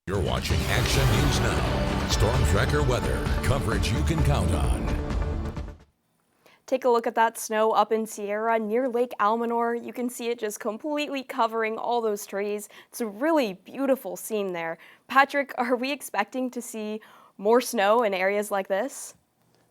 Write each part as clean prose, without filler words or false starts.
You're watching Action News Now. Storm Tracker weather. Coverage you can count on. Take a look at that snow up in Sierra near Lake Almanor. You can see it just completely covering all those trees. It's a really beautiful scene there. Patrick, are we expecting to see more snow in areas like this?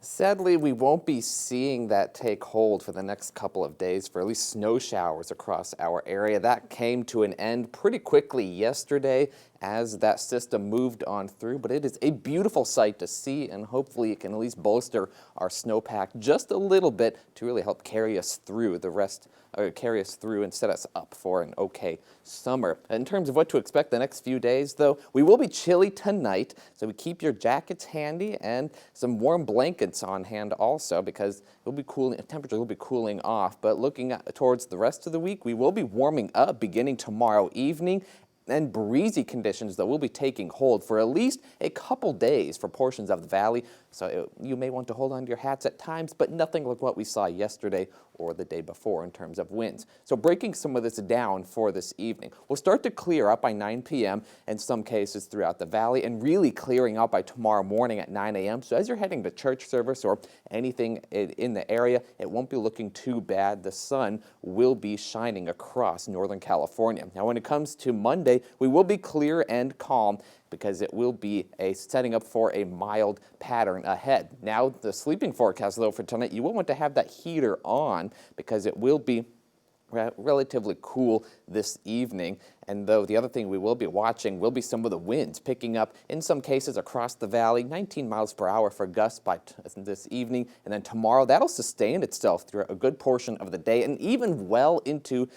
Sadly, we won't be seeing that take hold for the next couple of days for at least snow showers across our area. That came to an end pretty quickly yesterday as that system moved on through, but it is a beautiful sight to see, and hopefully it can at least bolster our snowpack just a little bit to really help carry us through the rest, or carry us through and set us up for an okay summer. In terms of what to expect the next few days, though, we will be chilly tonight, so we keep your jackets handy and some warm blankets on hand also, because it'll be cooling, temperatures will be cooling off. But looking towards the rest of the week, we will be warming up beginning tomorrow evening, and breezy conditions that will be taking hold for at least a couple days for portions of the valley. So you may want to hold on to your hats at times, but nothing like what we saw yesterday or the day before in terms of winds. So breaking some of this down for this evening, we'll start to clear up by 9 p.m. in some cases throughout the valley, and really clearing up by tomorrow morning at 9 a.m. So as you're heading to church service or anything in the area, it won't be looking too bad. The sun will be shining across Northern California. Now when it comes to Monday, we will be clear and calm, because it will be setting up for a mild pattern ahead. Now, the sleeping forecast, though, for tonight, you will want to have that heater on, because it will be relatively cool this evening. And though the other thing we will be watching will be some of the winds picking up in some cases across the valley, 19 miles per hour for gusts by this evening. And then tomorrow, that'll sustain itself through a good portion of the day, and even well into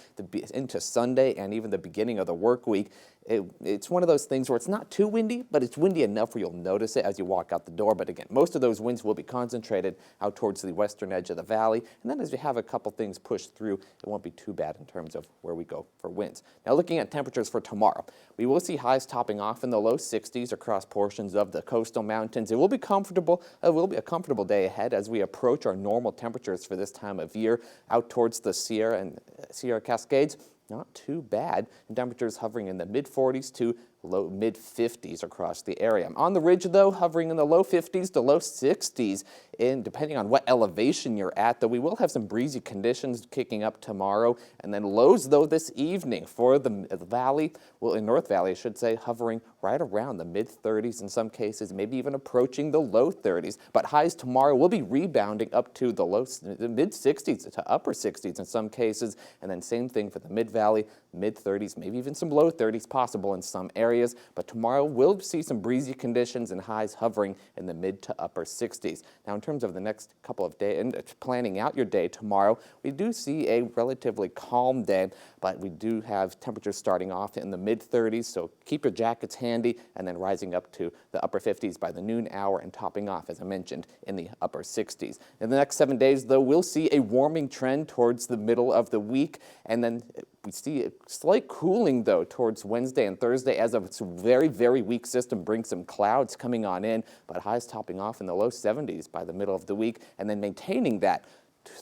Sunday and even the beginning of the work week. It's one of those things where it's not too windy, but it's windy enough where you'll notice it as you walk out the door. But again, most of those winds will be concentrated out towards the western edge of the valley. And then as we have a couple things pushed through, it won't be too bad in terms of where we go for winds. Now looking at temperatures for tomorrow, we will see highs topping off in the low 60s across portions of the coastal mountains. It will be comfortable. It will be a comfortable day ahead as we approach our normal temperatures for this time of year out towards the Sierra and Sierra Cascades. Not too bad, and temperatures hovering in the mid-40s to low mid-50s across the area. On the ridge, though, hovering in the low 50s to low 60s, and depending on what elevation you're at, though we will have some breezy conditions kicking up tomorrow, and then lows, though, this evening for the valley, well, in North Valley, I should say, hovering right around the mid-30s in some cases, maybe even approaching the low 30s. But highs tomorrow will be rebounding up to the mid-60s to upper 60s in some cases, and then same thing for the mid-valley, mid-30s, maybe even some low 30s possible in some areas. But tomorrow we'll see some breezy conditions and highs hovering in the mid to upper 60s. Now in terms of the next couple of days and planning out your day tomorrow, we do see a relatively calm day, but we do have temperatures starting off in the mid-30s, so keep your jackets handy, and then rising up to the upper 50s by the noon hour and topping off, as I mentioned, in the upper 60s. In the next 7 days, though, we'll see a warming trend towards the middle of the week, and then we see a slight cooling, though, towards Wednesday and Thursday as a very, very weak system brings some clouds coming on in, but highs topping off in the low 70s by the middle of the week, and then maintaining that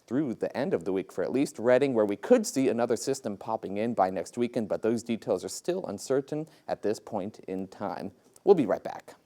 through the end of the week for at least Redding, where we could see another system popping in by next weekend, but those details are still uncertain at this point in time. We'll be right back.